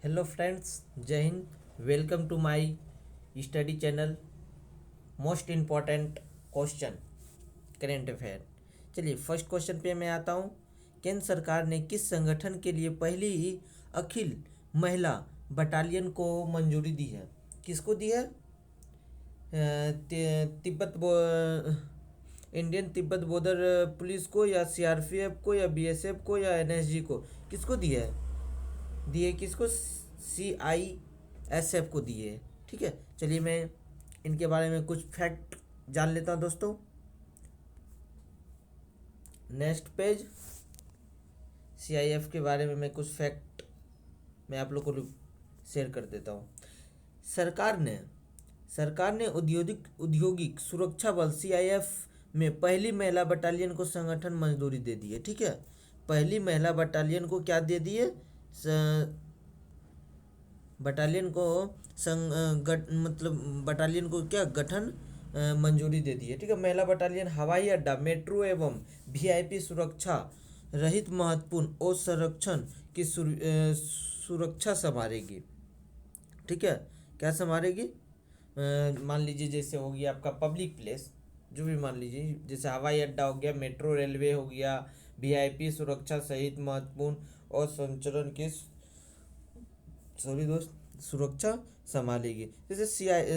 Hello friends, जय हिंद। Welcome to my study channel. Most important question, current affair. चलिए first question पे मैं आता हूँ। केंद्र सरकार ने किस संगठन के लिए पहली अखिल महिला बटालियन को मंजूरी दी है? किसको दी है? Tibet Indian Tibet border police को, या सीआरपीएफ को, या बीएसएफ को, या एनएसजी को? किसको दी है? दिए किसको? CISF को दिए। ठीक है, चलिए मैं इनके बारे में कुछ फैक्ट जान लेता हूँ दोस्तों। Next page. CIF के बारे में मैं कुछ फैक्ट मैं आप लोग को शेयर कर देता हूँ। सरकार ने औद्योगिक सुरक्षा बल CIF में पहली महिला बटालियन को संगठन मंजूरी दे दी है। ठीक है, पहली महिला बटालियन को क्या दे दी है? बटालियन को मतलब बटालियन को क्या गठन मंजूरी दे दी है। ठीक है, महिला बटालियन हवाई अड्डा, मेट्रो एवं VIP सुरक्षा रहित महत्वपूर्ण और संरक्षण की सुरक्षा संभालेगी। ठीक है, क्या संभालेगी? मान लीजिए जैसे हो गया आपका पब्लिक प्लेस, जो भी मान लीजिए जैसे हवाई अड्डा हो गया, मेट्रो रेलवे हो गया, VIP सुरक्षा सहित महत्वपूर्ण और संचरण की सभी दोस्त सुरक्षा संभालेगी। जैसे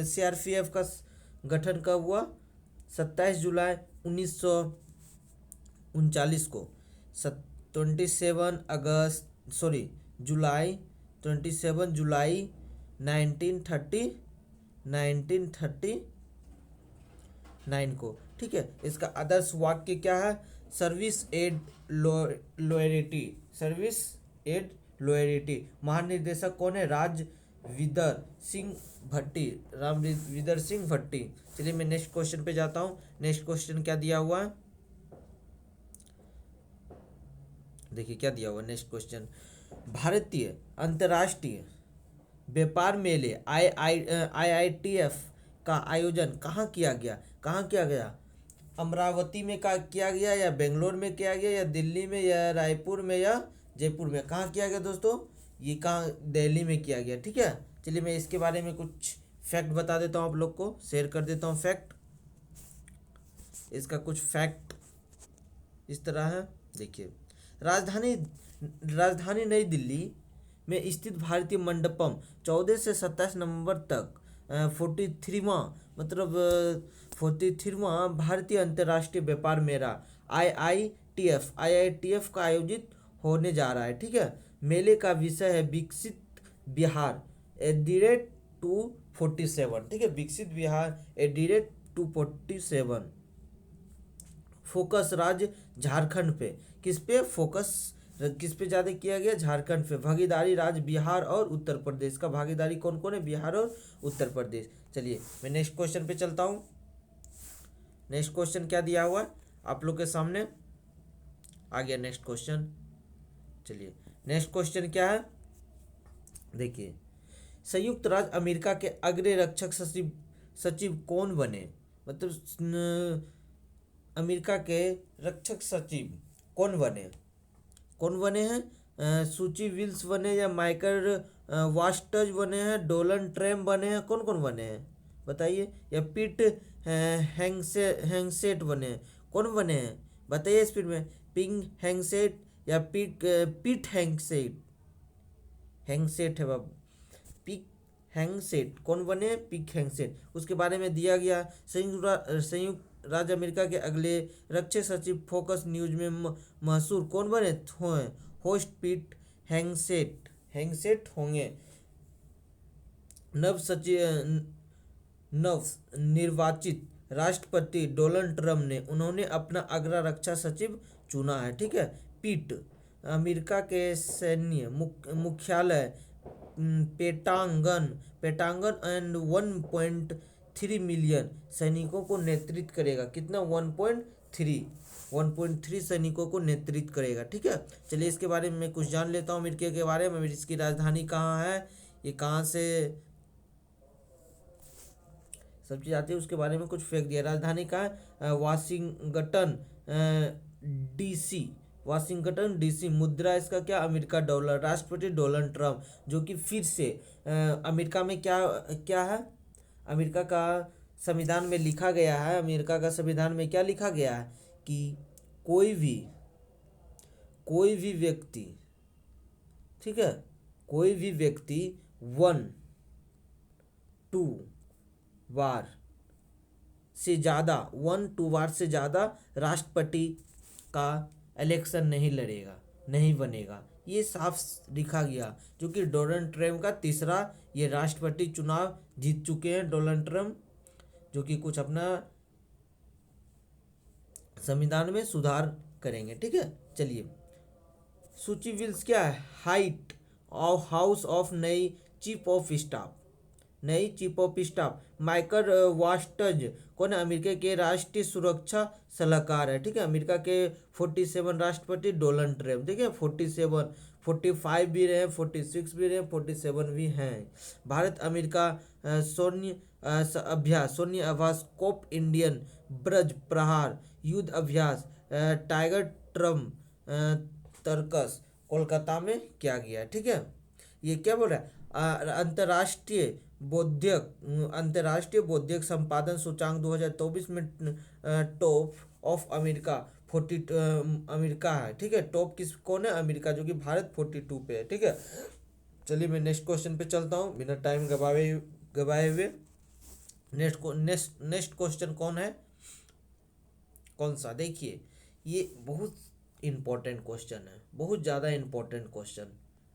CRPF का गठन कब हुआ? 27 जुलाई 1939 को। 27 जुलाई 1939 को। ठीक है, इसका आदर्श वाक्य क्या है? Service and loyalty. Service and loyalty. महानिर्देशक कौन है? रामविदर सिंह भट्टी। चलिए मैं नेक्स्ट क्वेश्चन पे जाता हूँ। नेक्स्ट क्वेश्चन क्या दिया हुआ है, देखिए क्या दिया हुआ नेक्स्ट क्वेश्चन। भारतीय अंतर्राष्ट्रीय व्यापार मेले IITF का आयोजन कहाँ किया गया? अमरावती में का किया गया, या बेंगलोर में किया गया, या दिल्ली में, या रायपुर में, या जयपुर में? कहाँ किया गया दोस्तों? ये कहाँ? दिल्ली में किया गया। ठीक है, चलिए मैं इसके बारे में कुछ फैक्ट बता देता हूँ, आप लोग को शेयर कर देता हूँ फैक्ट। इसका कुछ फैक्ट इस तरह है, देखिए। राजधानी राजधानी नई दिल्ली में स्थित भारतीय मंडपम 14 से 27 नवंबर तक 43वां मतलब 43वां भारतीय अंतर्राष्ट्रीय व्यापार मेला IITF का आयोजित होने जा रहा है। ठीक है, मेले का विषय है विकसित बिहार @247। ठीक है, विकसित बिहार @247। फोकस राज्य झारखंड पे। किस पे फोकस? किस पे ज़्यादा किया गया? झारखंड पे। भागीदारी राज्य बिहार और उत्तर प्रदेश का। भागीदारी कौन कौन है? बिहार और उत्तर प्रदेश। चलिए मैं नेक्स्ट क्वेश्चन पे चलता हूँ। नेक्स्ट क्वेश्चन क्या दिया हुआ है आप लोग के सामने? आ गया नेक्स्ट क्वेश्चन। चलिए नेक्स्ट क्वेश्चन क्या है, देखिए। संयुक्त राज्य अमेरिका के अग्रणी रक्षक सचिव कौन बने? मतलब अमेरिका के रक्षक सचिव कौन बने हैं? सूची विल्स बने, या माइकल वास्टज बने हैं, डोनाल्ड ट्रम्प बने हैं? कौन कौन बने हैं बताइए? या पीट हैंगसेट बने हैं? कौन बने हैं बताइए स्पीड में? पिंग हैंगसेट या पीट हैंगसेट है बाबू। पिक हैंगसेट कौन बने? पिक हैंगसेट। उसके बारे में दिया गया। संयुक्त राज्य अमेरिका के अगले रक्षा सचिव फोक्स न्यूज में मशहूर कौन बने? होस्ट पीट हैंगसेट होंगे। नव निर्वाचित राष्ट्रपति डोनाल्ड ट्रम्प ने उन्होंने अपना अगला रक्षा सचिव चुना है। ठीक है, पीट अमेरिका के सैन्य मुख्यालय पेंटागन एंड 1.3 मिलियन सैनिकों को नेतृत्व करेगा। कितना? 1.3 सैनिकों को नेतृत्व करेगा। ठीक है, चलिए इसके बारे में मैं कुछ जान लेता हूँ अमेरिका के बारे में। इसकी राजधानी कहाँ है, ये कहाँ से सब चीज़ आती है, उसके बारे में कुछ फेंक दिया। राजधानी कहाँ है? Washington DC। Washington DC. मुद्रा इसका क्या, अमेरिका डॉलर। राष्ट्रपति डोनाल्ड ट्रम्प, जो कि फिर से अमेरिका में क्या क्या है, अमेरिका का संविधान में लिखा गया है, अमेरिका का संविधान में क्या लिखा गया है कि कोई भी व्यक्ति, ठीक है, कोई भी व्यक्ति 1-2 बार से ज़्यादा 1-2 बार से ज़्यादा राष्ट्रपति का इलेक्शन नहीं लड़ेगा, नहीं बनेगा। ये साफ लिखा गया, जो कि डोनाल्ड ट्रम्प का तीसरा ये राष्ट्रपति चुनाव जीत चुके हैं डोनाल्ड ट्रम्प, जो कि कुछ अपना संविधान में सुधार करेंगे। ठीक है, चलिए सूची विल्स क्या है, हाइट ऑफ हाउस ऑफ नई चीफ ऑफ स्टाफ, नई चीफ ऑफ स्टाफ माइकल वास्टज कौन है, अमेरिका के राष्ट्रीय सुरक्षा सलाहकार है। ठीक है, अमेरिका के 47 राष्ट्रपति डोनाल्ड ट्रम्प, देखिए 47, 45 भी रहे, 46 भी रहे, 47 भी हैं। भारत अमेरिका सैन्य अभ्यास कोप इंडियन ब्रज प्रहार युद्ध अभ्यास टाइगर ट्रम्प तर्कस कोलकाता में किया गया है। ठीक है, ये क्या बोल रहा है, अंतर्राष्ट्रीय बौद्धिक संपादन सूचांक 2024 में टॉप ऑफ अमेरिका 40 अमेरिका है। ठीक है, टॉप किस कौन है, अमेरिका, जो कि भारत 42 पे है। ठीक है, चलिए मैं नेक्स्ट क्वेश्चन पे चलता हूँ बिना टाइम गवाए हुए। नेक्स्ट क्वेश्चन कौन सा, देखिए ये बहुत इम्पोर्टेंट क्वेश्चन है, बहुत ज़्यादा इम्पोर्टेंट क्वेश्चन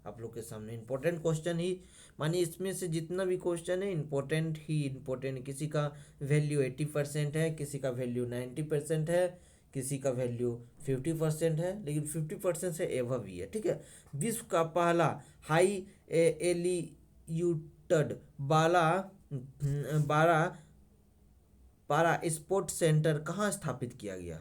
आप लोग के सामने। इम्पोर्टेंट क्वेश्चन ही मानिए, इसमें से जितना भी क्वेश्चन है इम्पोर्टेंट ही इम्पोर्टेंट। किसी का वैल्यू 80% है, किसी का वैल्यू 90% है, किसी का वैल्यू 50% है, लेकिन 50% से एवव ही है। ठीक है, विश्व का पहला हाई एलियूटेड पारा स्पोर्ट सेंटर कहाँ स्थापित किया गया।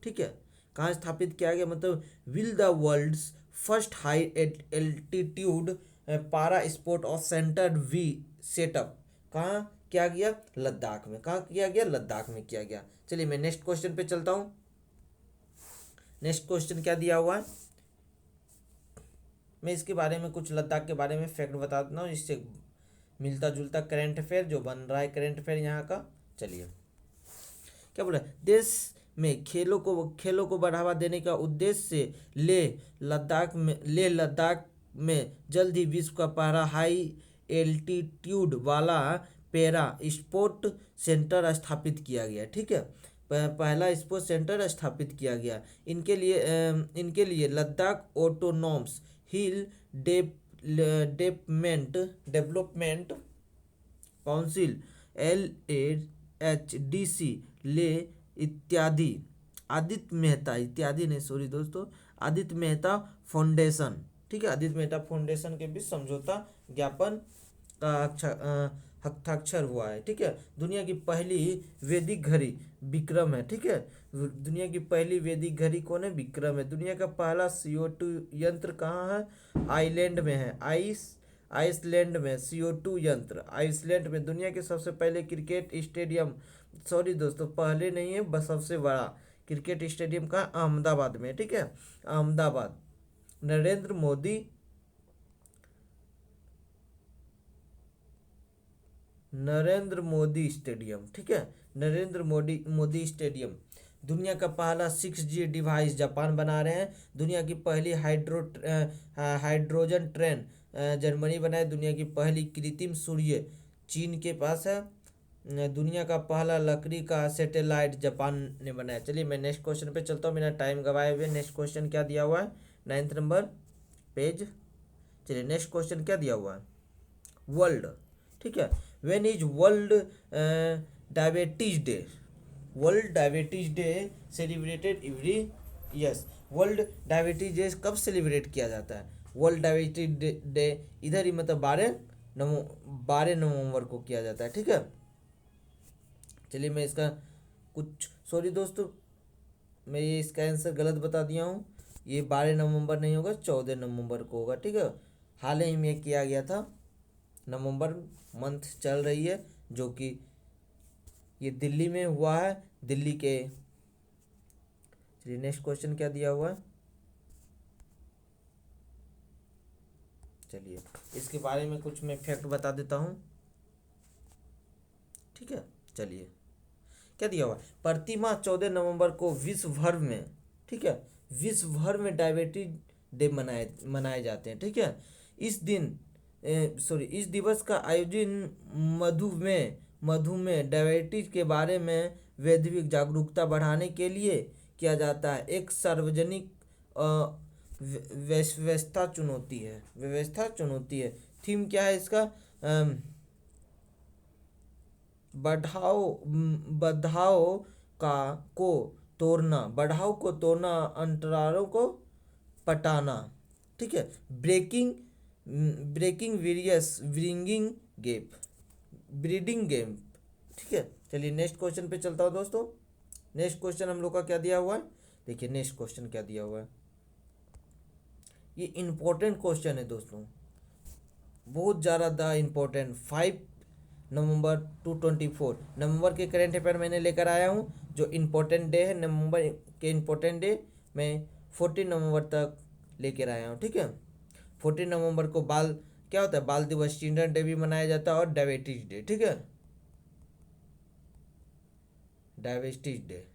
ठीक है, कहाँ स्थापित किया गया, मतलब will the world's first high altitude para sport of centre we set up कहाँ किया गया, लद्दाख में। कहाँ किया गया, लद्दाख में किया गया। चलिए मैं नेक्स्ट क्वेश्चन पे चलता हूँ। नेक्स्ट क्वेश्चन क्या दिया हुआ है, मैं इसके बारे में कुछ लद्दाख के बारे में फैक्ट बता देता हूँ, इससे मिलता जुलता करंट अफेयर जो बन रहा है, करंट अफेयर यहाँ का। चलिए क्या बोला, देश में खेलों को बढ़ावा देने का उद्देश्य से लेह लद्दाख में जल्द ही विश्व का पहला हाई एल्टीट्यूड वाला पैरा स्पोर्ट सेंटर स्थापित किया गया। ठीक है, पहला स्पोर्ट सेंटर स्थापित किया गया। इनके लिए लद्दाख ऑटोनॉमस हिल डेवलपमेंट काउंसिल LAHDC ले इत्यादि आदित्य मेहता फाउंडेशन, ठीक है, आदित्य मेहता फाउंडेशन के बीच समझौता ज्ञापन का हस्ताक्षर हुआ है। ठीक है, दुनिया की पहली वैदिक घड़ी विक्रम है। ठीक है, दुनिया की पहली वैदिक घड़ी कौन है, विक्रम है। दुनिया का पहला CO2 यंत्र कहाँ है, आइलैंड में है, आइसलैंड में CO2 यंत्र आइसलैंड में। दुनिया के सबसे पहले क्रिकेट स्टेडियम, सॉरी दोस्तों पहले नहीं है, बस सबसे बड़ा क्रिकेट स्टेडियम का अहमदाबाद में। ठीक है, अहमदाबाद। नरेंद्र मोदी स्टेडियम, ठीक है, नरेंद्र मोदी स्टेडियम। दुनिया का पहला 6G डिवाइस जापान बना रहे हैं। दुनिया की पहली हाइड्रोजन ट्रेन जर्मनी बनाए। दुनिया की पहली कृत्रिम सूर्य चीन के पास है। दुनिया का पहला लकड़ी का सैटेलाइट जापान ने बनाया। चलिए मैं नेक्स्ट क्वेश्चन पे चलता हूँ बिना टाइम गवाए हुए। नेक्स्ट क्वेश्चन क्या दिया हुआ है, 9 नंबर पेज। चलिए नेक्स्ट क्वेश्चन क्या दिया हुआ है, वर्ल्ड, ठीक है, when is world diabetes day, world diabetes day celebrated every, yes, world diabetes day कब सेलिब्रेट किया जाता है, वर्ल्ड डायबिटीज डे इधर ही मतलब 12 नवंबर को किया जाता है। ठीक है, चलिए मैं इसका कुछ, सॉरी दोस्तों मैं ये इसका आंसर गलत बता दिया हूँ, ये 12 नवंबर नहीं होगा, 14 नवंबर को होगा। ठीक है, हाल ही में किया गया था, नवंबर मंथ चल रही है, जो कि ये दिल्ली में हुआ है, दिल्ली के। चलिए नेक्स्ट क्वेश्चन क्या दिया हुआ है, चलिए इसके बारे में कुछ मैं फैक्ट बता देता हूँ। ठीक है, चलिए क्या दिया हुआ है, प्रतिमाह 14 नवंबर को विश्व भर में, ठीक है, विश्व भर में डायबिटीज डे मनाए मनाए जाते हैं। ठीक है, इस दिन इस दिवस का आयोजन मधुमेह डायबिटीज के बारे में वैश्विक जागरूकता बढ़ाने के लिए किया जाता है। एक सार्वजनिक व्यवस्था चुनौती है। थीम क्या है इसका, बढ़ाओ का को तोड़ना अंतरालों को पटाना। ठीक है, breaking breaking various breeding game. ठीक है, चलिए नेक्स्ट क्वेश्चन पे चलता हूँ दोस्तों। नेक्स्ट क्वेश्चन हम लोग का क्या दिया हुआ है, देखिए नेक्स्ट क्वेश्चन क्या दिया हुआ है। ये इम्पोर्टेंट क्वेश्चन है दोस्तों, बहुत ज़्यादा इम्पोर्टेंट। 5 नवंबर 2024 नवंबर के करेंट अफेयर मैंने लेकर आया हूँ। जो इम्पोर्टेंट डे है नवंबर के इम्पोर्टेंट डे मैं 14 नवंबर तक लेकर आया हूँ। ठीक है, 14 नवंबर को क्या होता है, बाल दिवस, चिल्ड्रन डे भी मनाया जाता है और डायबिटीज डे। ठीक है, डायबिटीज डे।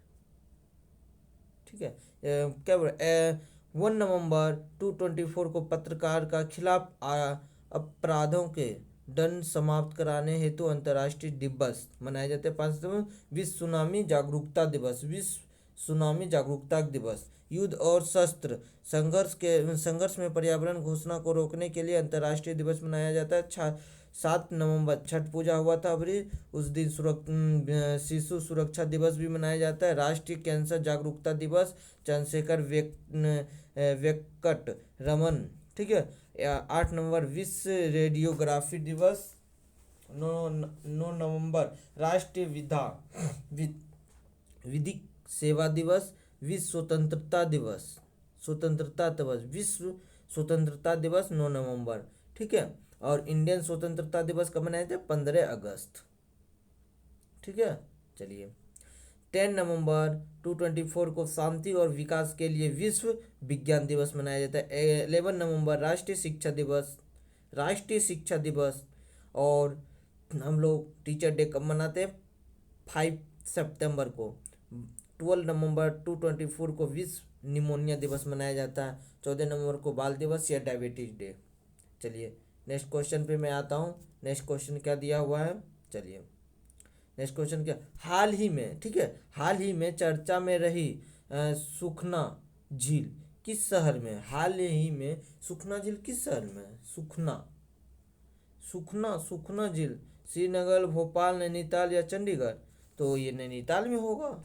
ठीक है, क्या बोल 1 नवंबर 2024 को पत्रकार का खिलाफ अपराधों के दंड समाप्त कराने हेतु अंतर्राष्ट्रीय दिवस मनाए जाते हैं। 5 विश्व सुनामी जागरूकता दिवस। युद्ध और शस्त्र संघर्ष में पर्यावरण घोषणा को रोकने के लिए अंतर्राष्ट्रीय दिवस मनाया जाता है। 7 नवंबर छठ पूजा हुआ था अभी, उस दिन शिशु सुरक्षा दिवस भी मनाया जाता है। राष्ट्रीय कैंसर जागरूकता दिवस, चंद्रशेखर वेंकट रमन। ठीक है, 8 नवंबर विश्व रेडियोग्राफी दिवस। 9 नवंबर राष्ट्रीय विधिक सेवा दिवस। विश्व स्वतंत्रता दिवस 9 नवंबर। ठीक है, और इंडियन स्वतंत्रता दिवस कब मनाए थे, 15 अगस्त। ठीक है, चलिए 10 नवंबर 2024 को शांति और विकास के लिए विश्व विज्ञान दिवस मनाया जाता है। 11 नवंबर राष्ट्रीय शिक्षा दिवस। और हम लोग टीचर डे कब मनाते हैं, 5 सितंबर को। 12 नवंबर 2024 को विश्व निमोनिया दिवस मनाया जाता है। 14 नवंबर को बाल दिवस या डायबिटीज डे। चलिए नेक्स्ट क्वेश्चन पे मैं आता हूँ। नेक्स्ट क्वेश्चन क्या दिया हुआ है, चलिए नेक्स्ट क्वेश्चन क्या, हाल ही में, ठीक है, हाल ही में चर्चा में रही सुखना झील किस शहर में, हाल ही में सुखना झील किस शहर में है? सुखना झील श्रीनगर, भोपाल, नैनीताल या चंडीगढ़? तो ये नैनीताल में होगा।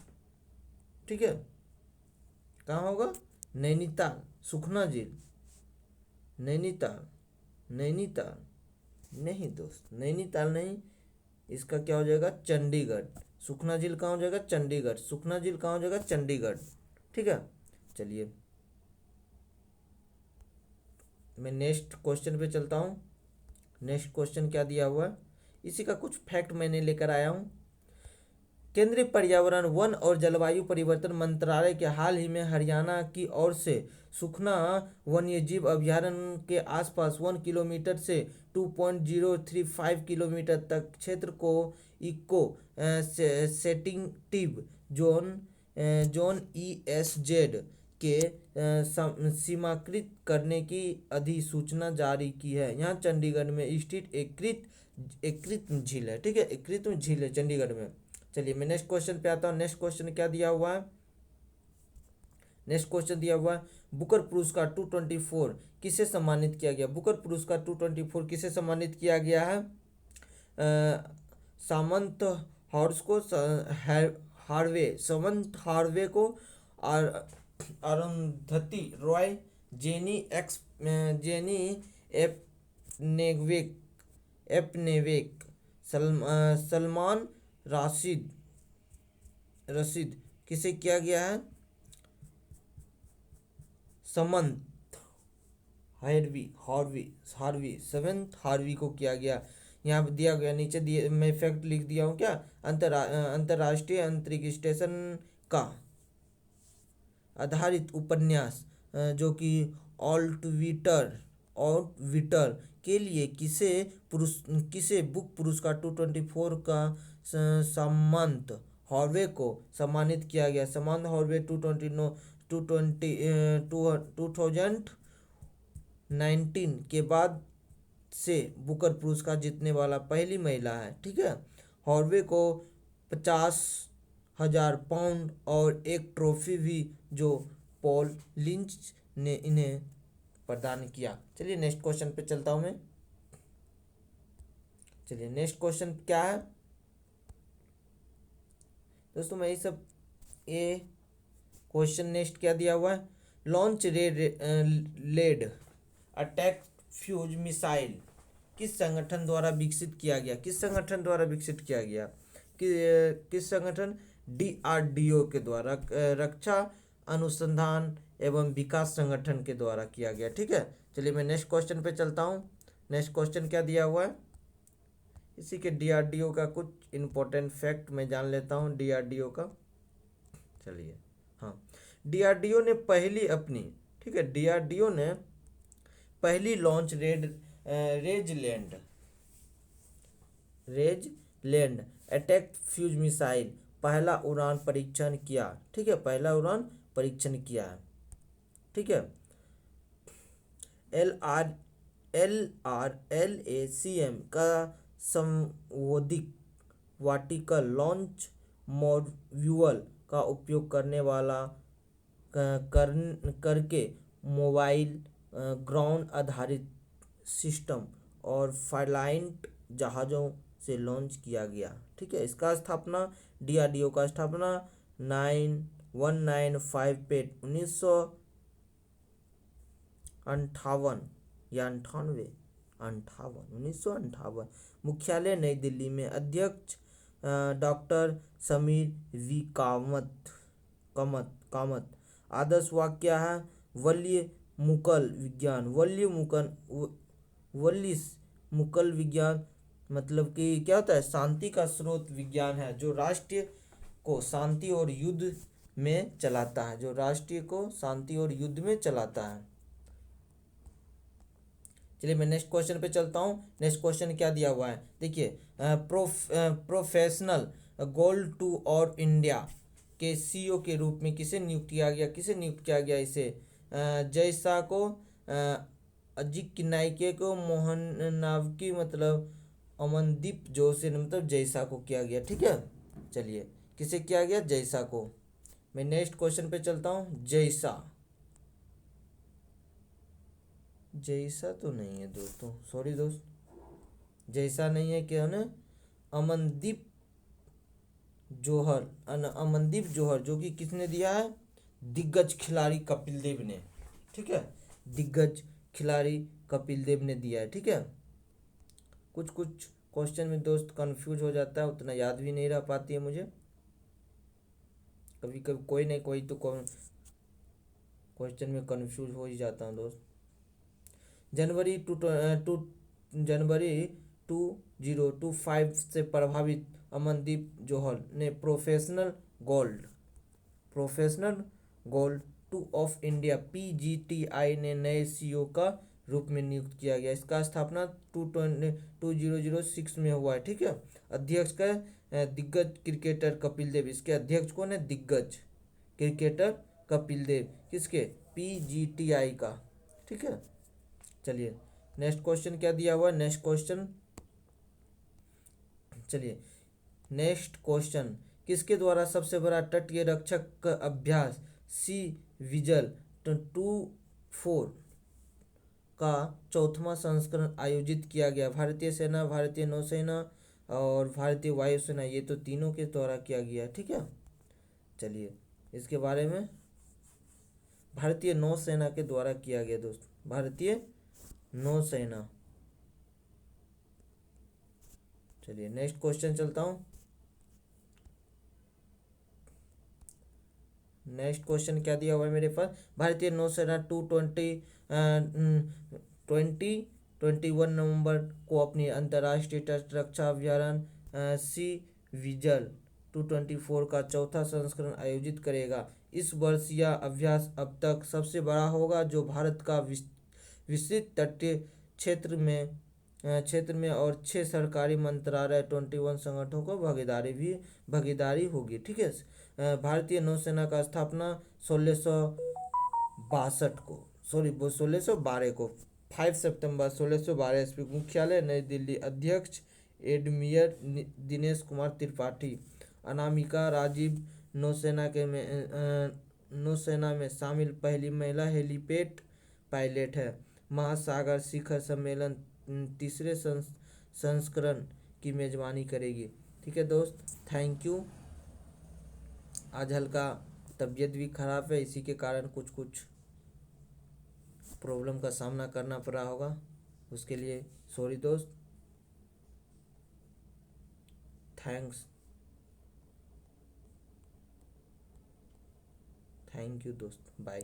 ठीक है, कहाँ होगा, नैनीताल। सुखना झील नैनीताल नहीं दोस्त, नैनीताल नहीं, इसका क्या हो जाएगा, चंडीगढ़। सुखना झील कहाँ हो जाएगा, चंडीगढ़। सुखना झील कहाँ हो जाएगा, चंडीगढ़। ठीक है, चलिए मैं नेक्स्ट क्वेश्चन पे चलता हूँ। नेक्स्ट क्वेश्चन क्या दिया हुआ है, इसी का कुछ फैक्ट मैंने लेकर आया हूँ। केंद्रीय पर्यावरण, वन और जलवायु परिवर्तन मंत्रालय के हाल ही में हरियाणा की ओर से सुखना वन्यजीव अभयारण्य के आसपास 1 किलोमीटर से 2.035 किलोमीटर तक क्षेत्र को इको सेंसिटिव जोन ESZ के सीमाकृत करने की अधिसूचना जारी की है। यहाँ चंडीगढ़ में स्थित एकीकृत झील है। ठीक है, एकीकृत झील है चंडीगढ़ में। चलिए मैं नेक्स्ट क्वेश्चन पे आता हूँ। नेक्स्ट क्वेश्चन क्या दिया हुआ है, नेक्स्ट क्वेश्चन दिया हुआ है, बुकर पुरस्कार 224 किसे सम्मानित किया गया? बुकर पुरस्कार 224 किसे सम्मानित किया गया है? सामंत हार्वे को, अरुंधति रॉय, जेनी एपनेवेक, सलमान रशीद किसे किया गया है? समंत हार्वी को किया गया। यहाँ पे दिया गया, नीचे दिए मैं फैक्ट लिख दिया हूँ क्या, अंतर्राष्ट्रीय अंतरिक्ष स्टेशन का आधारित उपन्यास जो कि ऑल्टविटर ऑर्बिटर के लिए किसे बुक पुरस्कार 224 का सामंत हॉर्वे को सम्मानित किया गया। सामंत हॉर्वे 2019 के बाद से बुकर पुरस्कार जीतने वाला पहली महिला है। ठीक है, हॉर्वे को 50,000 पाउंड और एक ट्रॉफी भी जो पॉल लिंच ने इन्हें प्रदान किया। चलिए नेक्स्ट क्वेश्चन पे चलता हूं मैं। चलिए नेक्स्ट क्वेश्चन क्या है दोस्तों, मैं ये क्वेश्चन नेक्स्ट क्या दिया हुआ है। Launch led attack fuse missile किस संगठन द्वारा विकसित किया गया। किस संगठन द्वारा विकसित किया गया किस संगठन DRDO के द्वारा, रक्षा अनुसंधान एवं विकास संगठन के द्वारा किया गया। ठीक है, चलिए मैं नेक्स्ट क्वेश्चन पे चलता हूँ। नेक्स्ट क्वेश्चन क्या दिया हुआ है, इसी के DRDO का कुछ इम्पोर्टेंट फैक्ट मैं जान लेता हूँ DRDO का। चलिए, हाँ, DRDO ने पहली अपनी, ठीक है, DRDO ने पहली लॉन्च रेजलैंड अटैक फ्यूज मिसाइल पहला उड़ान परीक्षण किया। ठीक है, पहला उड़ान परीक्षण किया है। ठीक है, LRLACM का संवोधिक वर्टिकल लॉन्च मॉड्यूल का उपयोग करने वाला करके मोबाइल ग्राउंड आधारित सिस्टम और फ्लाइट जहाज़ों से लॉन्च किया गया। ठीक है, इसका स्थापना DRDO का स्थापना 195 पे 1958 मुख्यालय नई दिल्ली में। अध्यक्ष डॉक्टर समीर वी कामत। आदर्श वाक्य है वल्य मुकल विज्ञान मतलब कि क्या होता है, शांति का स्रोत विज्ञान है जो राष्ट्र को शांति और युद्ध में चलाता है, जो राष्ट्र को शांति और युद्ध में चलाता है। चलिए मैं नेक्स्ट क्वेश्चन पे चलता हूँ। नेक्स्ट क्वेश्चन क्या दिया हुआ है, देखिए, प्रोफेशनल गोल्ड टू और इंडिया के CEO के रूप में किसे नियुक्त किया गया इसे, जयसा को, अजित नाइके को, मोहन नावकी मतलब अमनदीप जोशी मतलब जयसा को किया गया। ठीक है, चलिए किसे किया गया, जयसा को। मैं नेक्स्ट क्वेश्चन पे चलता हूँ। जैसा तो नहीं है दोस्तों, सॉरी दोस्त, जैसा नहीं है, क्या है, अमनदीप जौहर जो कि किसने दिया है, दिग्गज खिलाड़ी कपिल देव ने। ठीक है, दिग्गज खिलाड़ी कपिल देव ने दिया है। ठीक है, कुछ क्वेश्चन में दोस्त कंफ्यूज हो जाता है, उतना याद भी नहीं रह पाती है मुझे, कभी कभी कोई नहीं कोई तो क्वेश्चन में कंफ्यूज हो ही जाता हूँ दोस्त। जनवरी 2025 से प्रभावित अमनदीप जौहर ने professional gold 2 of India PGTI ने नए CEO का रूप में नियुक्त किया गया। इसका स्थापना 2006 में हुआ है। ठीक है, अध्यक्ष का दिग्गज क्रिकेटर कपिल देव। इसके अध्यक्ष कौन है, दिग्गज क्रिकेटर कपिल देव, किसके, PGTI का। ठीक है, चलिए नेक्स्ट क्वेश्चन क्या दिया हुआ है, नेक्स्ट क्वेश्चन किसके द्वारा सबसे बड़ा तटीय रक्षक अभ्यास सी विजिल 24 का 4वां संस्करण आयोजित किया गया। भारतीय सेना, भारतीय नौसेना और भारतीय वायुसेना, ये तो तीनों के द्वारा किया गया। ठीक है, चलिए इसके बारे में, भारतीय नौसेना के द्वारा किया गया दोस्त, भारतीय नौसेना। चलिए नेक्स्ट क्वेश्चन चलता हूँ। नेक्स्ट क्वेश्चन क्या दिया हुआ है मेरे पास, भारतीय नौसेना 2021 नवंबर को अपनी अंतर्राष्ट्रीय तट रक्षा अभियान सी विजिल 224 का 4था संस्करण आयोजित करेगा। इस वर्ष यह अभ्यास अब तक सबसे बड़ा होगा जो भारत का विस्तृत तटीय क्षेत्र में और 6 सरकारी मंत्रालय 21 संगठनों को भागीदारी होगी। ठीक है। भारतीय नौसेना का स्थापना 1612 को 5 सितंबर 1612 ईस्वी। मुख्यालय नई दिल्ली। अध्यक्ष एडमिरल दिनेश कुमार त्रिपाठी। अनामिका राजीव नौसेना में शामिल पहली महिला हेलीपैड पायलट है। महासागर शिखर सम्मेलन तीसरे संस्करण की मेजबानी करेगी। ठीक है दोस्त, थैंक यू। आज हल्का तबीयत भी खराब है, इसी के कारण कुछ प्रॉब्लम का सामना करना पड़ा होगा, उसके लिए सॉरी दोस्त। थैंक्स, थैंक यू दोस्त, बाय।